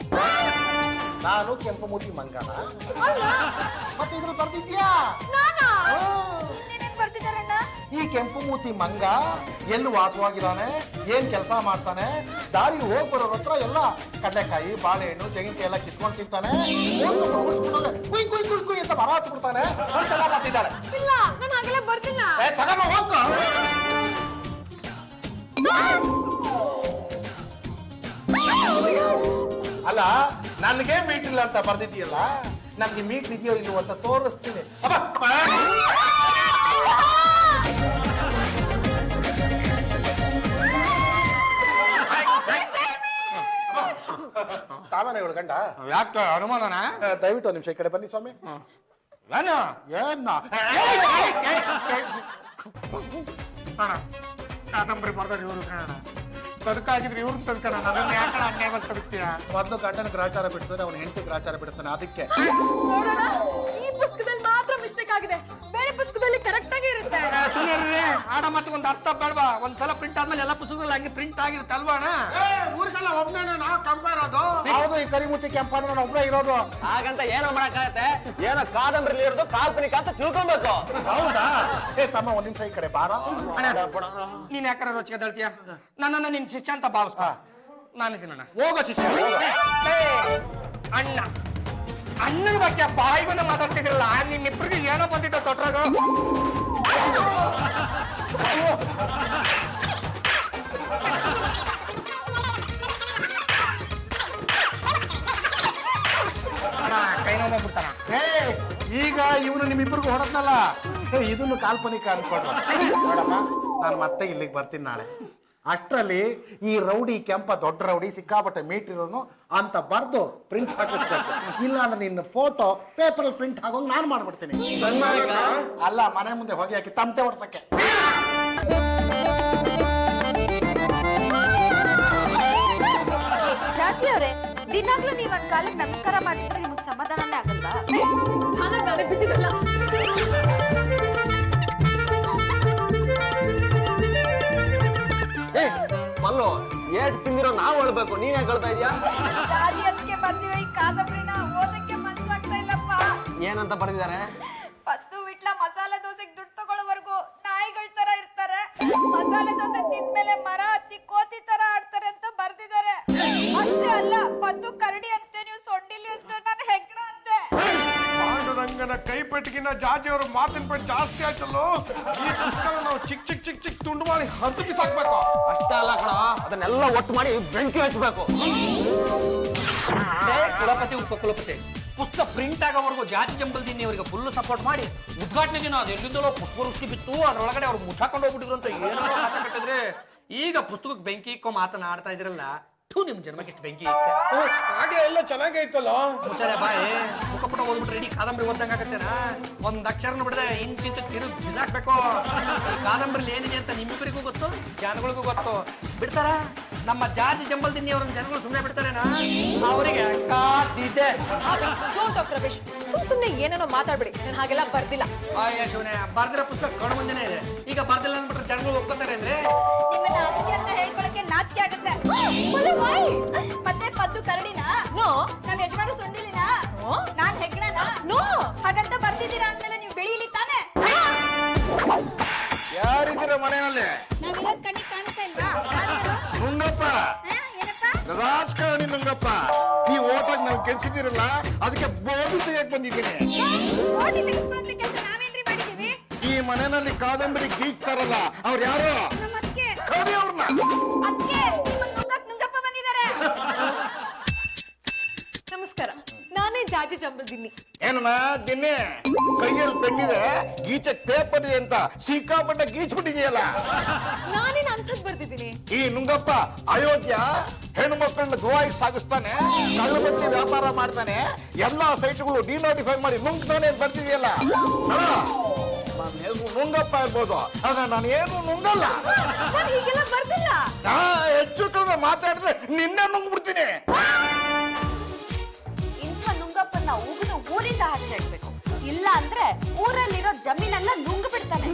ನಾನು ಕೆಂಪು ಮೂತಿ ಮಂಗನ. ಮತ್ತೆ ಇದ್ರ ಬರ್ದಿದ್ಯಾ? ನಾನಾ? ನೀನೇನ್ ಬರ್ತಿದ್ದಾರಣ್ಣ? ಈ ಕೆಂಪು ಮೂತಿ ಮಂಗ ಎಲ್ಲಿ ವಾಸವಾಗಿದ್ದಾನೆ, ಏನ್ ಕೆಲಸ ಮಾಡ್ತಾನೆ, ದಾರಿ ಹೋಗ್ ಬರೋರ ಹತ್ರ ಎಲ್ಲ ಕಡಲೆಕಾಯಿ, ಬಾಳೆಹಣ್ಣು, ತೆಂಗಿನಕಾಯಿ ಎಲ್ಲ ಕಿತ್ಕೊಂಡು ತಿಂತಾನೆ. ಕುಯ್ ಕುಯ್ ಕುಯ್ ಕುಯ್ ಅಂತ ಮರ ಹತ್ತು ಬಿಡ್ತಾನೆ. ಅಂತೆಲ್ಲ ಬರ್ತಿದ್ದಾಳೆ. ಇಲ್ಲ, ನಾನು ಹಾಗೆಲ್ಲ ಬರ್ತಿಲ್ಲ. ತಗೊಂಡು ಹೋಗ್ತಾ ಅಲ್ಲ, ನನ್ಗೆ ಮೀಟ್ ಇಲ್ಲ ಅಂತ ಬರ್ದಿದ್ದೀಯಲ್ಲ, ನನ್ಗೆ ಮೀಟ್ ಇದೆಯೋ ಇಲ್ಲವೋ ಅಂತ ತೋರಿಸ್ತೀನಿ. ತಾವೇನ ಇವಳು ಗಂಡ? ಯಾಕೆ ಅನುಮಾನನ? ದಯವಿಟ್ಟು ಒಂದು ನಿಮಿಷ ಈ ಕಡೆ ಬನ್ನಿ ಸ್ವಾಮಿ. ಏನು? ಏನ ಕಾದಂಬರಿ ಬರ್ತಾರೆ ಇವರು ಕಣ. ತದಕಾಗಿದ್ರೆ ಇವ್ರನ್ನ ತದ್ಕಣ, ನನ್ನ ಯಾಕಣ ಅನ್ಯಾಯ ತದಕ್ತೀರಾ? ಮೊದಲು ಗಂಡನ ಗ್ರಾಚಾರ ಬಿಡಿಸಿದ್ರೆ ಅವ್ನ ಹೆಂಡತಿ ಗ್ರಾಚಾರ ಬಿಡಿಸ್ತಾನೆ. ಅದಕ್ಕೆ ನೋಡೋಣ, ಈ ಪುಸ್ತಕದಲ್ಲಿ ಮಾತ್ರ ಮಿಸ್ಟೇಕ್ ಆಗಿದೆ. ಬೇರೆ ಪುಸ್ತಕದಲ್ಲಿ ಕರೆಕ್ಟ್ ಆಗಿ ಇರುತ್ತೆ. ಸುಮ್ಮನೆ ಆಡ ಮತ್ತೆ ಒಂದು ಅರ್ಥ ಬೇಡವಾ? ಒಂದ್ಸಲ ಪ್ರಿಂಟ್ ಆದ್ಮೇಲೆ ಎಲ್ಲ ಪುಸ್ತಕದಲ್ಲಿ ಹಂಗೆ ಪ್ರಿಂಟ್ ಆಗಿರುತ್ತೆ ಅಲ್ವಾ ಅಣ್ಣ? ಊರಿಗೆಲ್ಲ ಒಬ್ಬನೇ ನಾವು ಕಂಪೇರ್ ಅದು. ಹೌದು, ಈ ಕರಿಮುಟ್ಟಿ ಕೆಂಪನ ನಾನು ಒಬ್ಬನೇ ಇರೋದು. ಹಾಗಂತ ಏನೋ ಮಾಡಕ್ಕಾಗತ್ತೆ? ಏನೋ ಕಾದಂಬರಿ ಇರೋದು ಕಾಲ್ಪನಿಕ ಅಂತ ತಿಳ್ಕೊಬೇಕು. ಹೌದಾ? ತಮ್ಮ ಒಂದ್ ನಿಮಿಷ ಈ ಕಡೆ ಬಾರ. ನೀನ್ ಯಾಕಾರ ರೋಚಿಗೆ ಹೇಳ್ತೀಯ? ನನ್ನನ್ನ ನಿನ್ ಶಿಷ್ಯ ಅಂತ ಭಾವಿಸ್ಕೊ. ನಾನಿದ್ದೀನಣ್ಣ. ಹೋಗೋ ಶಿಷ್ಯ. ಅಣ್ಣ, ಅಣ್ಣನ ಬಗ್ಗೆ ಬಾಯಿ ಬಂದ ಮಾತಾಡ್ತಿದ್ರಲ್ಲ, ನಿಮ್ಮಿಬ್ಬರಿಗೆ ಏನೋ ಬಂದಿತ್ತು ತೊಟ್ರಾಗ. ಕೈ ನೋಡ್ಬಿಡ್ತಾನ. ಈಗ ಇವನು ನಿಮ್ಮಿಬ್ಬರಿಗೂ ಹೊಡೆದ್ನಲ್ಲ, ಇದನ್ನು ಕಾಲ್ಪನಿಕ ಅನ್ಕೊಡ್ರ. ನೋಡಮ್ಮ, ನಾನು ಮತ್ತೆ ಇಲ್ಲಿಗೆ ಬರ್ತೀನಿ ನಾಳೆ. ಅಷ್ಟರಲ್ಲಿ ಈ ರೌಡಿ ಕೆಂಪ ದೊಡ್ಡ ರೌಡಿ ಸಿಕ್ಕಾಪಟ್ಟೆ ಮೀಟ್ ಇರೋನು ಅಂತ ಬರ್ದು ಪ್ರಿಂಟ್ ಹಾಕಿಸ್ಬೇಕು. ಇಲ್ಲ ಅಂದ್ರೆ ನಿನ್ನ ಫೋಟೋ ಪೇಪರ್ ಪ್ರಿಂಟ್ ಆಗೋಂಗ್ ನಾನು ಮಾಡ್ಬಿಡ್ತೀನಿ. ಅಲ್ಲ, ಮನೆ ಮುಂದೆ ಹೊಗೆ ಹಾಕಿ ತಮಟೆ ಹೊಡ್ಸಕ್ಕೆ. ಜಾಜಿ ಅವರೇ, ದಿನ ನಿಜವಾಗ್ಲೂ ನೀವ್ ಒಂದ್ ಕಾಲಕ್ಕೆ ನಮಸ್ಕಾರ ಮಾಡಿದ್ರೆ ನಿಮಗ್ ಸಮಾಧಾನನೇ ಆಗಲ್ವಾ? ನಾನೇ ಬಿದ್ದಿದ್ದಲ್ಲ. ಮಲ್ಲು ಏಟ್ ತಿಂದಿರೋ ನಾವು ಹೇಳ್ಬೇಕು, ನೀನೇ ಹೇಳ್ತಾ ಇದೀಯಾ? ಜಾತಿಯತ್ಗೆ ಬಂದಿರೋ ಈ ಕಾದಂಬರಿನ ಓದಕ್ಕೆ ಮನ್ಸಾಗ್ತಾ ಇಲ್ಲಪ್ಪ. ಏನಂತ ಬರೆದಿದ್ದಾರೆ? ಪತ್ತು ವಿಟ್ಲ ಮಸಾಲೆ ದೋಸೆಗೆ ದುಡ್ಡು ತಗೊಳ್ಳೋವರೆಗೂ ನಾಯಿಗಳ ತರ ಇರ್ತಾರೆ, ಮಸಾಲೆ ದೋಸೆ ತಿಂದ್ಮೇಲೆ ಮರ ಹತ್ತಿ ಕೋತಿ ತರ ಆಡ್ತಾರೆ ಅಂತ ಬರ್ದಿದ್ದಾರೆ. ಅಷ್ಟೇ ಅಲ್ಲ, ಪತ್ತು ಕರಡಿ ಅಂತೆ, ನೀವು ಸೊಂಡಿಲಿ ಅಂತ, ನಾನು ಹೆಗ್ಗಣ ಅಂತೆ. ಪಾಂಡುರಂಗನ ಕೈಪೆಟ್ಟಿಗಿನ ಜಾಜಿ ಅವ್ರ ಮಾತಿನ ಪೆಟ್ಟು ಜಾಸ್ತಿ ಆಯ್ತಲ್ಲೋ. ಈ ಪುಸ್ತಕ ನಾವು ಚಿಕ್ಕ ತುಂಡು ಮಾಡಿ ಹದ್ದು ಬಿಸಾಕ್ಬೇಕು. ಅಷ್ಟೇ ಅಲ್ಲ ಕಣ, ಅದನ್ನೆಲ್ಲ ಒಟ್ಟು ಮಾಡಿ ಬೆಂಕಿ ಹಚ್ಚಬೇಕು. ಕುಲಪತಿ ಉಪಕುಲಪತಿ ಪುಸ್ತಕ ಪ್ರಿಂಟ್ ಆಗೋವರೆಗೂ ಜಾತಿ ಜಂಬಲ್ದಿನಿ ಅವರಿಗೆ ಫುಲ್ ಸಪೋರ್ಟ್ ಮಾಡಿ ಉದ್ಘಾಟನೆ ದಿನ ಅದು ಎಲ್ಲಿಂದಲೋ ಪುಷ್ಪವೃಷ್ಟಿ ಬಿತ್ತು, ಅದರೊಳಗಡೆ ಅವ್ರು ಮುಚ್ಚಾಕೊಂಡು ಹೋಗ್ಬಿಟ್ಟಿದ್ರು ಅಂತ ಏನೋ ಮಾತು ಕಟ್ಟಿದ್ರೆ ಈಗ ಪುಸ್ತಕಕ್ಕೆ ಬೆಂಕಿ ಇಕ್ಕೋ ಮಾತನಾಡ್ತಾ ಇದ್ರಲ್ಲ. ನಿಮ್ ಜನ್ಮಕ್ಕೆ ಎಷ್ಟು ಬೆಂಕಿ ಇತ್ತು. ಹಾಗೆ ಎಲ್ಲ ಚೆನ್ನಾಗೈತಲ್ಲ. ಮುಚ್ಚಾಲೆ ಬಾಯಿ, ಮುಖಪುಟ ಓದ್ಬಿಟ್ರೆ ಇಡೀ ಕಾದಂಬರಿ ಓದ್ದಂಗ ಆಗತ್ತೇನ? ಒಂದ್ ಅಕ್ಷರನ ಬಿಡದೆ ಇಂಚಿಂಚು ತಿರುಗಿ ಬಿಸಾಕ್ಬೇಕು. ಈ ಕಾದಂಬರಿಲಿ ಏನಿದೆ ಅಂತ ನಿಮ್ಮಿಬ್ಬರಿಗೂ ಗೊತ್ತು, ಜನಗಳಿಗೂ ಗೊತ್ತು. ಬಿಡ್ತಾರ? ನಮ್ಮ ಜಾತಿ ಜಂಬಲ್ದಿನ್ನಿ ಅವ್ರನ್ನ ಜನಗಳು ಸುಮ್ಮನೆ ಬಿಡ್ತಾರೇನಾ? ಅವರಿಗೆ ಕಾದಿದೆ. ಪ್ರವೇಶ್, ಸುಮ್ನೆ ಏನೇನೋ ಮಾತಾಡ್ಬಿಡಿ. ನಾನು ಹಾಗೆಲ್ಲ ಬರ್ದಿಲ್ಲ. ಶಿವನೇ, ಬರ್ದಿರೋ ಪುಸ್ತಕ ಕಣ್ಣು ಮುಂದೆನೆ ಇದೆ. ಈಗ ಬರ್ದಿಲ್ಲ ಅಂದ್ಬಿಟ್ರೆ ಜನಗಳು ಒಪ್ಕೋತಾರೆ ಅಂದ್ರೆ ನಿಮ್ಮನ್ನ ಅತಿಥಿ ಅಂತ ಹೇಳ್ಕೊಳಕ್ಕೆ ನಾಚಿಕೆ ಆಗುತ್ತೆ. ಮತ್ತೆ ಪದ್ದು ಕರಡಿನ? ನೋ. ನಾವ್ ಯಜಮಾನ ಸೊಂಡಿಲಿನ? ನಾನ್ ಹೆಗ್ಗಣನ? ನೋ. ಹಾಗಂತ ಬರ್ತಿದ್ದೀರಾ ಅಂದ್ಮೇಲೆ ನೀವು ಬೆಳೀಲಿ ತಾನೆ? ಯಾರಿದ್ದೀರ ಮನೆಯಲ್ಲಿ? ನಾವಿರೋದ್ ಕಣ್ಣಿಗೆ ಕಾಣಿಸ್ತಾ ಇಲ್ವಾ? ನುಂಗಪ್ಪ, ಏನಪ್ಪ? ರಾಜಕಾರಣಿ ನುಂಗಪ್ಪ. ನೀವು ಓಟಾಗಿ ನಾವು ಕೆಲ್ಸಿದ್ದೀರಲ್ಲ, ಅದಕ್ಕೆ ಬೋಧಿ ತೆಗಿಯಕ್ ಬಂದಿದ್ದೀನಿ. ಓಟಿ ತೆಗಿಸ್ಕೊಳ್ಳೋ ಕೆಲಸ ನಾವೇನ್ರಿ ಮಾಡಿದೀವಿ? ಈ ಮನೆಯಲ್ಲಿ ಕಾದಂಬರಿ ಗೀಚ್ತಾರಲ್ಲ, ಅವ್ರು ಯಾರು? ನಮ್ಮ ಅತ್ತಿಗೆ. ಕವಿ ಅವ್ರನ್ನ. ಅದ್ಕೆ ನಿಮ್ಮನ್ನ ನುಂಗಪ್ಪ ಬಂದಿದ್ದಾರೆ. ನಮಸ್ಕಾರ, ನಾನೇ ಜಾಜಿ ಜಂಬಲ್ದಿನ್ನಿ. ಏನಮ್ಮ ದಿನ್ನೆ, ಕೈಯಲ್ಲಿ ಪೆನ್ನಿದೆ, ಗೀಚಕ್ ಪೇಪರ್ ಇದೆ ಅಂತ ಸಿಕ್ಕಾಪಟ್ಟೆ ಗೀಚ್ಬಿಟ್ಟಿದೆಯಲ್ಲ. ನಾನೇನು ಅಂಥದ್ದು ಬರ್ದಿದ್ದೀನಿ? ಈ ನುಂಗಪ್ಪ ಅಯೋಧ್ಯ ಹೆಣ್ಣು ಮಕ್ಕಳನ್ನ ಗೋವಾಗಿ ಸಾಗಿಸ್ತಾನೆ, ಕಳ್ಳಬಟ್ಟಿ ವ್ಯಾಪಾರ ಮಾಡ್ತಾನೆ, ಎಲ್ಲಾ ಸೈಟ್ಗಳು ಡಿನೋಟಿಫೈ ಮಾಡಿ ನುಂಗ್ತಾನೆ ಅಂತ ಬರ್ತಿದೆಯಲ್ಲ. ನನ್ನ ಹೆಸರು ನುಂಗಪ್ಪ ಇರ್ಬೋದು, ಆದ್ರೆ ನಾನು ಏನು ನುಂಗಲ್ಲ. ನಾನು ಹೀಗೆಲ್ಲ ಬರ್ದಿಲ್ಲ. ಹೆಚ್ಚು ಕಡಿಮೆ ಮಾತಾಡಿದ್ರೆ ನಿನ್ನೆ ನುಂಗ್ಬಿಡ್ತೀನಿ. ಇಂಥ ನುಂಗಪ್ಪನ್ನ ಉಗಿದು ಊರಿಂದ ಹಚ್ಚಾಕ್ಬೇಕು, ಇಲ್ಲ ಅಂದ್ರೆ ಊರಲ್ಲಿರೋ ಜಮೀನೆಲ್ಲ ನುಂಗ್ ಬಿಡ್ತಾನೆ.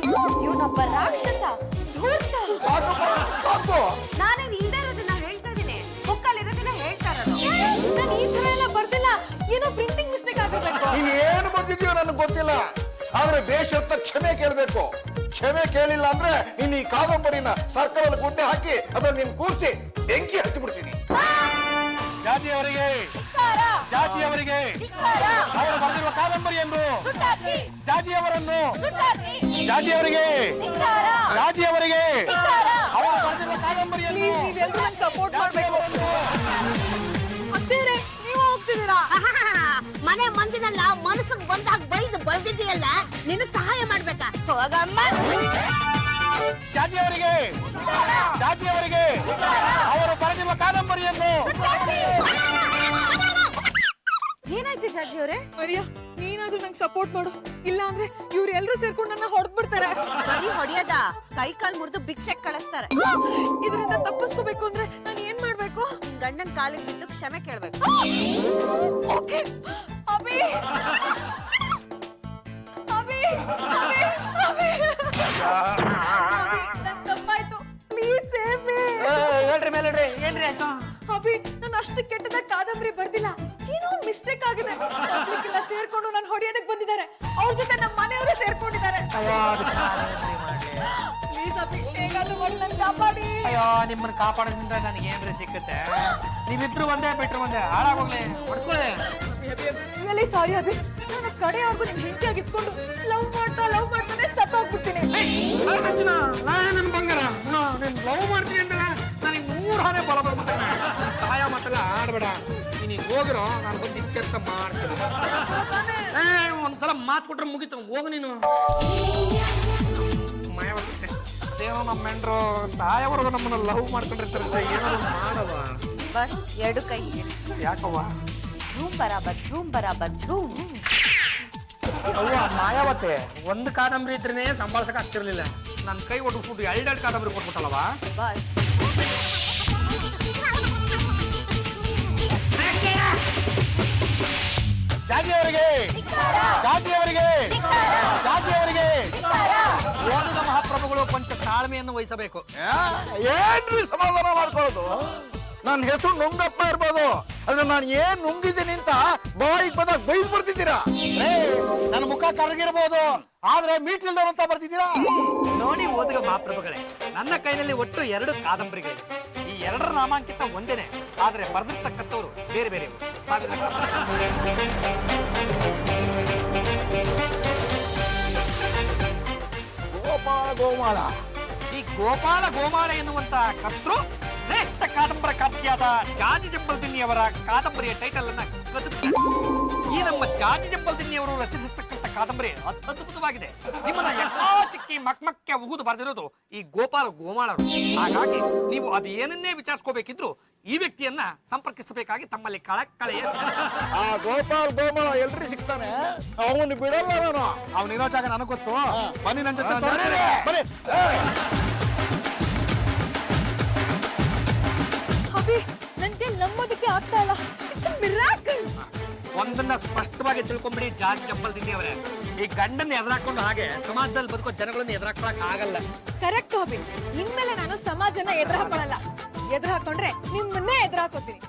ಇವನೊಬ್ಬ ರಾಕ್ಷಸ, ಧೂರ್ತ. ಸಾಕು. ನಾನೇನ್ ಇಲ್ದೇ ಇರೋದನ್ನ ಹೇಳ್ತಾ ಇದೀನಿ, ಬುಕ್ಕಲ್ಲಿ ಇರೋದನ್ನ ಹೇಳ್ತಾ ಇರೋದು. ನಾನು ಈ ತರ ಎಲ್ಲ ಬರ್ದಿಲ್ಲ. ಏನೋ ಪ್ರಿಂಟಿಂಗ್ ಮಿಸ್ಟೇಕ್ ಆಗಿರ್ಬೇಕು. ನೀನ್ ಏನು ಬರ್ತಿದ್ಯೋ ನನಗೆ ಗೊತ್ತಿಲ್ಲ, ಆದ್ರೆ ಬೇಷತ್ತ ಕ್ಷಮೆ ಕೇಳ್ಬೇಕು. ಕ್ಷಮೆ ಕೇಳಿಲ್ಲ ಅಂದ್ರೆ ನೀನ್ ಈ ಕಾದಂಬರಿನ ಸರ್ಕಾರದ ಗುಡ್ಡೆ ಹಾಕಿ ಅದನ್ನ ನೀನ್ ಕೂರ್ಸಿ ಬೆಂಕಿ ಹಚ್ಚಿಬಿಡ್ತೀನಿ. ಜಾತಿಯವರಿಗೆ, ಜಾತಿಯವರಿಗೆ ಅವರು ಬರೆದಿರುವ ಕಾದಂಬರಿ ಎಂದು ಜಾತಿಯವರನ್ನು, ಜಾತಿಯವರಿಗೆ, ಜಾತಿಯವರಿಗೆ ಅವರು ಬರೆದಿರುವ ಕಾದಂಬರಿಯನ್ನು ಪ್ಲೀಸ್ ನೀವೆಲ್ಲರೂ ನಂಗೆ ಸಪೋರ್ಟ್ ಮಾಡ್ಬೇಕು. ಅತ್ತೇರೆ, ನೀವು ಹೋಗ್ತಿದ್ದೀರಾ? ಮನೆ ಮಂದಿನೆಲ್ಲ ಮನಸ್ಸಿಗೆ ಬಂದಾಗ ಬೈದು ಬಂದಿದ್ದೀಯಲ್ಲ, ನಿನಗ್ ಸಹಾಯ ಮಾಡ್ಬೇಕಾ? ಹೋಗಮ್ಮ. ಜಾತಿಯವರಿಗೆ, ಜಾತಿಯವರಿಗೆ ಅವರು ಬರೆದಿರುವ ಕಾದಂಬರಿಯನ್ನು. ಏನಾಯ್ತು ಜಾಜಿ ಅವರೇ? ಮರಿಯಾ, ನೀನಾದ್ರೂ ನಂಗೆ ಸಪೋರ್ಟ್ ಮಾಡು, ಇಲ್ಲ ಅಂದ್ರೆ ಇವ್ರೆಲ್ಲರೂ ಸೇರ್ಕೊಂಡು ನನ್ನ ಹೊಡೆದ್ಬಿಡ್ತಾರೆ. ಬರೀ ಹೊಡಿಯೋದ, ಕೈ ಕಾಲ್ ಮುರಿದು ಭಿಕ್ಷೆ ಕಳಿಸ್ತಾರೆ. ಇದರಿಂದ ತಪ್ಪಿಸ್ಕೋಬೇಕು ಅಂದ್ರೆ ನಾನು ಏನ್ ಮಾಡ್ಬೇಕು? ಗಂಡನ್ ಕಾಲಿಗೆ ಬಿದ್ದು ಕ್ಷಮೆ ಕೇಳ್ಬೇಕು. ಓಕೆ. ಅಭಿ, ಅಭಿ, ಅಭಿ, ಅಭಿ, ನನ್ ತಪ್ಪಾಯ್ತು. Please save me. ಹೇಳ್ರಿ ಮೇಲೆ ಏನ್ರಿ ಆಯ್ತು? ಅಭಿ, ನಾನು ಅಷ್ಟು ಕೆಟ್ಟದಾಗ ಕಾದಂಬರಿ ಬರ್ದಿಲ್ಲ. ಏನೋ ಒಂದು ಮಿಸ್ಟೇಕ್ ಆಗಿದೆ. ಎಲ್ಲ ಸೇರ್ಕೊಂಡು ನಾನು ಹೊಡೆಯೋದಕ್ಕೆ ಬಂದಿದ್ದಾರೆ. ಅವ್ರ ಜೊತೆ ನಮ್ಮ ಮನೆಯವರು ಸೇರ್ಕೊಂಡಿದ್ದಾರೆ. ಪ್ಲೀಸ್ ಅಭಿ, ಹೇಗಾದ್ರೂ ಮಾಡಿ ನನ್ನ ಕಾಪಾಡಿ. ಅಯ್ಯೋ, ನಿಮ್ಮನ್ನ ಕಾಪಾಡೋದ್ರಿಂದ ನನಗೆ ಏನ್ರಿ ಸಿಕ್ಕತ್ತೆ? ನೀವಿದ್ರು ಒಂದೇ ಬಿಟ್ರು ಒಂದೇ, ಹಾಳಾಗೋಗ್ಲಿ, ಹೊಡ್ಸ್ಕೊಳ್ಳಿ. ರಿಯಲಿ ಸಾರಿ ಅಭಿ, ನನ್ನ ಕಡೆಯವ್ರಿಗೂ ನಿಮ್ ಹೆಂಡತಿಯಾಗಿ ಇಟ್ಕೊಂಡು ಲವ್ ಮಾಡ್ತಾನೆ ಸತ್ತೋಗ್ಬಿಡ್ತೀನಿ. ನನ್ನ ಬಂಗಾರ, ನೀನ್ ಲವ್ ಮಾಡ್ತೀನಿ ಅಂದಲ್ಲ, ನನಗೆ 100 ಆನೆ ಬಲ ಬರ್ಬಿಡ್ತಾನೆ. ಸಹಾಯ ಮಾತಲ್ಲ ಆಡ್ಬೇಡ, ನೀನು ಹೋಗಿರೋ, ನಾನು ಬಂದು ಇತ್ಯರ್ಥ ಮಾಡ್ತೀನಿ. ಒಂದ್ಸಲ ಮಾತು ಕೊಟ್ರೆ ಮುಗಿತು, ಹೋಗು ನೀನು. ಮಾಯವತ್ತೆ, ಅದೇನೋ ನಮ್ಮ ಹೆಂಡ್ರು ಸಾಯವರೆಗೂ ನಮ್ಮನ್ನ ಲವ್ ಮಾಡ್ಕೊಂಡಿರ್ತಾರೆ, ಏನಾದ್ರು ಮಾಡವ. ಬಸ್ ಎರಡು ಕೈ ಯಾಕವ್ವ? ಝೂಮ್ ಬರಾಬರ್, ಝೂಮ್ ಬರಾಬರ್, ಝೂಮ್. ಅವ್ವ ಮಾಯಾವತೆ, ಒಂದು ಕಾದಂಬರಿ ಇದ್ರೇನೆ ಸಂಭಾಳಿಸಕ್ ಆಗ್ತಿರ್ಲಿಲ್ಲ. ನನ್ನ ಕೈ ಒಡ್ಬಿಟ್ಟು 2 ಕಾದಂಬರಿ ಕೊಟ್ಬಿಟ್ಟಲ್ಲವ. ಬಸ್ ಜಾಜಿಯವರಿಗೆ ಜಾಜಿಯವರಿಗೆ ಜಾಜಿಯವರಿಗೆ ಓದುಗ ಮಹಾಪ್ರಭುಗಳು ಕೊಂಚ ತಾಳ್ಮೆಯನ್ನು ವಹಿಸಬೇಕು. ಏನ್ರಿ ಸಮಾಧಾನ ಮಾಡ್ಕೊಳ್ಳೋದು? ನನ್ನ ಹೆಸರು ನುಂಗಪ್ಪ ಇರ್ಬೋದು, ಆದ್ರೆ ನಾನು ಏನ್ ನುಂಗಿದ್ದೀನಿ ಅಂತ ಬಾಯಿಗೆ ಬಂದಾಗ ಬೈದ್ ಬರ್ತಿದ್ದೀರಾ? ನನ್ನ ಮುಖ ಕರಗಿರ್ಬೋದು, ಆದ್ರೆ ಮೀಟ್ಲಿಲ್ದವ್ರು ಅಂತ ಬರ್ತಿದ್ದೀರಾ? ನೋಡಿ ಓದುಗ ಮಹಾಪ್ರಭುಗಳೇ, ನನ್ನ ಕೈನಲ್ಲಿ ಒಟ್ಟು 2 ಕಾದಂಬರಿಗಳಿವೆ. ಈ 2ರ ನಾಮಾಂಕಿತ ಒಂದೇನೆ, ಆದ್ರೆ ಬರೆದಿರ್ತಕ್ಕಂಥವ್ರು ಬೇರೆ ಬೇರೆ. ಗೋಪಾಲ ಗೋಮಾಳ. ಈ ಗೋಪಾಲ ಗೋಮಾಳ ಎನ್ನುವಂತ ಕರ್ತೃ ಶ್ರೇಷ್ಠ ಕಾದಂಬರಕಾರ್ತಿಯಾದ ಜಾಜಿ ಜಂಬಲ್ದಿನ್ನಿಯವರ ಕಾದಂಬರಿಯ ಟೈಟಲ್ ಅನ್ನ ಕದಿತಾರೆ. ಈ ನಮ್ಮ ಜಾಜಿ ಜಂಬಲ್ದಿನ್ನಿಯವರು ರಚಿಸಿರ್ತಕ್ಕಂಥ ಕಾದಂಬರಿ ಅದ್ಭುತವಾಗಿದೆ. ನಿಮ್ಮನ್ನ ಚಿಕ್ಕಿ ಮಕ್ಮಕ್ಕೆ ಉಗುದು ಬರೆದಿರೋದು ಈ ಗೋಪಾಲ ಗೋಮಾಳ. ಹಾಗಾಗಿ ನೀವು ಅದು ಏನನ್ನೇ ವಿಚಾರಿಸ್ಕೋಬೇಕಿದ್ರು ಈ ವ್ಯಕ್ತಿಯನ್ನ ಸಂಪರ್ಕಿಸಬೇಕಾಗಿ ತಮ್ಮಲ್ಲಿ ಕಳಕಳೆಯ. ಆ ಗೋಪಾಲ್ ಗೋಮಾಳ ಎಲ್ರಿ ಸಿಗ್ತಾನೆ, ಅವನು ಬಿಡಲ್ಲ ನಾನು. ಅವನಿರೋ ಜಾಗ ನನಗೆ ಗೊತ್ತು. ಬನ್ನಿ ನನ್ನ ಜೊತೆ ಬನ್ನಿ. ಅಭಿ, ನನ್ಗೆ ನಂಬೋದಕ್ಕೆ ಆಗ್ತಾ ಇಲ್ಲ. It's a miracle. ಒಂದನ್ನ ಸ್ಪಷ್ಟವಾಗಿ ತಿಳ್ಕೊಂಬಿಡಿ ಜಾಜಿ ಜಂಬಲ್ದಿನ್ನಿಯವರೇ, ಈ ಗಂಡನ್ನ ಎದುರಾಕೊಂಡು ಹಾಗೆ ಸಮಾಜದಲ್ಲಿ ಬದುಕೋ ಜನಗಳನ್ನ ಎದುರಾಕೊಳಕ್ ಆಗಲ್ಲ. ಕರೆಕ್ಟ್ ಅಭಿ, ಇನ್ಮೇಲೆ ನಾನು ಸಮಾಜನ ಎದುರು ಹಾಕೊಳ್ಳಲ್ಲ. ಎದುರು ಹಾಕೊಂಡ್ರೆ ನಿಮ್ಮನ್ನೇ ಎದುರು ಹಾಕೋತೀನಿ.